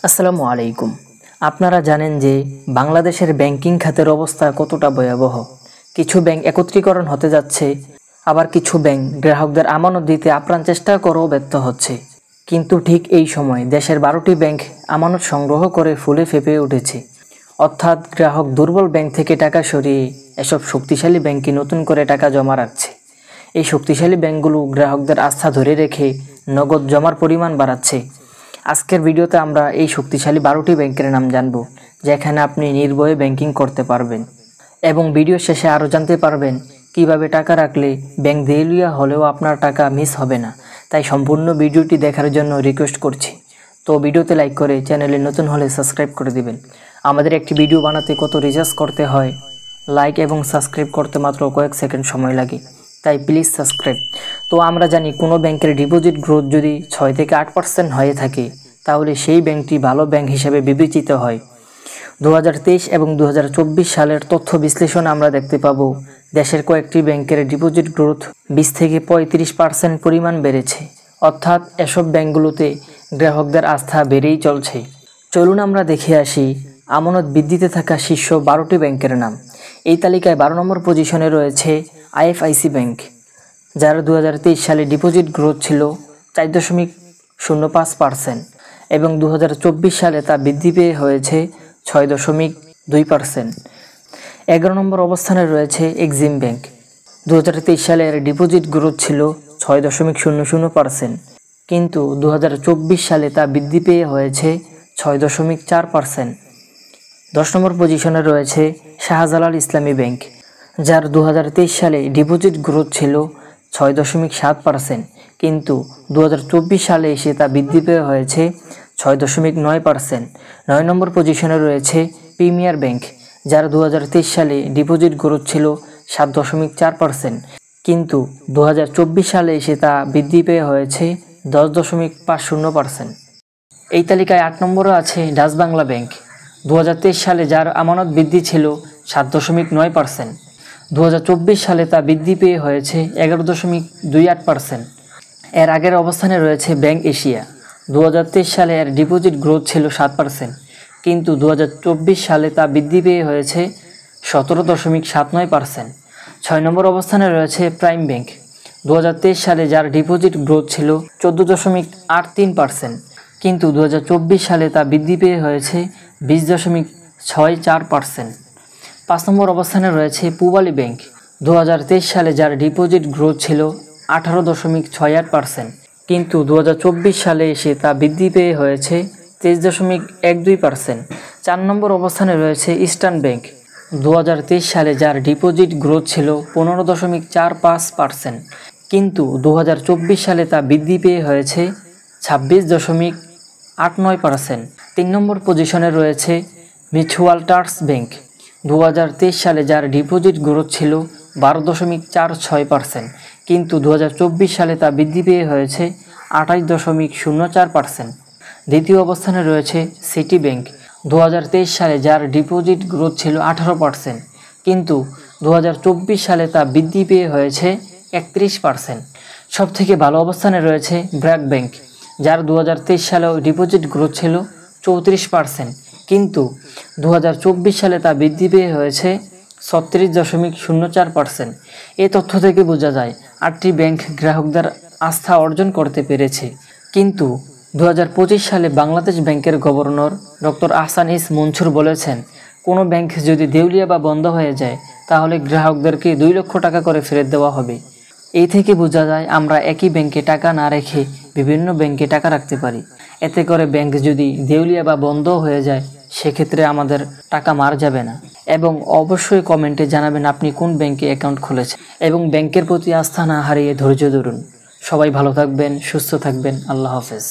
আসসালামু আলাইকুম। আপনারা জানেন যে বাংলাদেশের ব্যাংকিং খাতের অবস্থা কতটা ভয়াবহ। কিছু ব্যাংক একত্রীকরণ হতে যাচ্ছে, আবার কিছু ব্যাংক গ্রাহকদের আমানত দিতে আপ্রাণ চেষ্টা করেও ব্যর্থ হচ্ছে। কিন্তু ঠিক এই সময় দেশের 12টি ব্যাংক আমানত সংগ্রহ করে ফুলে ফেঁপে উঠেছে। অর্থাৎ গ্রাহক দুর্বল ব্যাংক থেকে টাকা সরিয়ে এসব শক্তিশালী ব্যাংকে নতুন করে টাকা জমা রাখছে। এই শক্তিশালী ব্যাংকগুলো গ্রাহকদের আস্থা ধরে রেখে নগদ জমার পরিমাণ বাড়াচ্ছে। আজকের ভিডিওতে আমরা এই শক্তিশালী 12টি ব্যাংকের নাম জানব, যেখানে আপনি নির্ভয়ে ব্যাংকিং করতে পারবেন। এবং ভিডিও শেষে আরও জানতে পারবেন কিভাবে টাকা রাখলে ব্যাংক দেউলিয়া হলেও আপনার টাকা মিস হবে না। তাই সম্পূর্ণ ভিডিওটি দেখার জন্য রিকোয়েস্ট করছি। তো ভিডিওতে লাইক করে চ্যানেলে নতুন হলে সাবস্ক্রাইব করে দিবেন। আমাদের একটি ভিডিও বানাতে কত রিচার্জ করতে হয়, লাইক এবং সাবস্ক্রাইব করতে মাত্র কয়েক সেকেন্ড সময় লাগে, তাই প্লিজ সাবস্ক্রাইব। তো আমরা জানি কোনো ব্যাংকের ডিপোজিট গ্রোথ যদি 6 থেকে 8% হয়ে থাকে, তাহলে সেই ব্যাংকটি ভালো ব্যাংক হিসেবে বিবেচিত হয়। 2023 এবং 2024 সালের তথ্য বিশ্লেষণ আমরা দেখতে পাবো দেশের কয়েকটি ব্যাংকের ডিপোজিট গ্রোথ 20 থেকে 35% পরিমাণ বেড়েছে। অর্থাৎ এসব ব্যাংকগুলোতে গ্রাহকদের আস্থা বেড়েই চলছে। চলুন আমরা দেখে আসি আমানত বৃদ্ধিতে থাকা শীর্ষ 12টি ব্যাংকের নাম। এই তালিকায় 12 নম্বর পজিশনে রয়েছে আইএফআইসি ব্যাংক, যার 2023 সালে ডিপোজিট গ্রোথ ছিল 4.05% এবং 2024 সালে তা বৃদ্ধি পেয়ে হয়েছে 6.2%। 11 নম্বর অবস্থানে রয়েছে এক্সিম ব্যাংক। 2023 সালের ডিপোজিট গ্রোথ ছিল 6.00%, কিন্তু 2024 সালে তা বৃদ্ধি পেয়ে হয়েছে 6.4%। 10 নম্বর পজিশনে রয়েছে শাহজালাল ইসলামী ব্যাংক, যার 2023 সালে ডিপোজিট গ্রোথ ছিল 6.7%, কিন্তু 2024 সালে এসে তা বৃদ্ধি পেয়ে হয়েছে 6.9%। 9 নম্বর পজিশনে রয়েছে প্রিমিয়ার ব্যাংক, যার 2023 সালে ডিপোজিট গ্রোথ ছিল 7.4%, কিন্তু 2024 সালে এসে তা বৃদ্ধি পেয়ে হয়েছে 10.50%। এই তালিকায় 8 নম্বরে আছে ডাচ বাংলা ব্যাংক। 2023 সালে যার আমানত বৃদ্ধি ছিল 7.9%, 2024 সালে তা বৃদ্ধি পেয়ে হয়েছে 11.28%। এর আগের অবস্থানে রয়েছে ব্যাংক এশিয়া। 2023 সালে এর ডিপোজিট গ্রোথ ছিল 7%, কিন্তু 2024 সালে তা বৃদ্ধি পেয়ে হয়েছে 17.79%। 6 নম্বর অবস্থানে রয়েছে প্রাইম ব্যাংক। 2023 সালে যার ডিপোজিট গ্রোথ ছিল 14.83%, কিন্তু 2024 সালে তা বৃদ্ধি পেয়ে হয়েছে 20.64%। 5 নম্বর অবস্থানে রয়েছে পূবালী ব্যাংক। 2023 সালে যার ডিপোজিট গ্রোথ ছিল 18.68%, কিন্তু 2024 সালে এসে তা বৃদ্ধি পেয়ে হয়েছে 23.12%। 4 নম্বর অবস্থানে রয়েছে ইস্টার্ন ব্যাংক। 2023 সালে যার ডিপোজিট গ্রোথ ছিল 15.45%, কিন্তু 2024 সালে তা বৃদ্ধি পেয়ে হয়েছে 26.89%। 3 নম্বর পজিশনে রয়েছে মিউচুয়াল ট্রাস্ট ব্যাংক। 2023 সালে যার ডিপোজিট গ্রোথ ছিল 12.46%, কিন্তু 2024 সালে তা বৃদ্ধি পেয়ে হয়েছে 28.04%। দ্বিতীয় অবস্থানে রয়েছে সিটি ব্যাংক। 2023 সালে যার ডিপোজিট গ্রোথ ছিল 18%, কিন্তু 2024 সালে তা বৃদ্ধি পেয়ে হয়েছে 31%। সবথেকে ভালো অবস্থানে রয়েছে ব্র্যাক ব্যাংক, যার 2023 সালেও ডিপোজিট গ্রোথ ছিল 34%, কিন্তু 2024 সালে তা বৃদ্ধি পেয়ে হয়েছে 36.04%। এই তথ্য থেকে বোঝা যায় 8টি ব্যাংক গ্রাহকদের আস্থা অর্জন করতে পেরেছে। কিন্তু 2025 সালে বাংলাদেশ ব্যাংকের গভর্নর ডক্টর আহসান ইস মনসুর বলেছেন, কোনো ব্যাংক যদি দেউলিয়া বা বন্ধ হয়ে যায়, তাহলে গ্রাহকদেরকে 2 লক্ষ টাকা করে ফেরত দেওয়া হবে। এই থেকে বোঝা যায় আমরা একই ব্যাংকে টাকা না রেখে বিভিন্ন ব্যাংকে টাকা রাখতে পারি। এতে করে ব্যাংক যদি দেউলিয়া বা বন্ধ হয়ে যায়, সেক্ষেত্রে আমাদের টাকা মার যাবে না। এবং অবশ্যই কমেন্টে জানাবেন আপনি কোন ব্যাংকে অ্যাকাউন্ট খুলেছেন, এবং ব্যাংকের প্রতি আস্থা না হারিয়ে ধৈর্য ধরুন। সবাই ভালো থাকবেন, সুস্থ থাকবেন। আল্লাহ হাফেজ।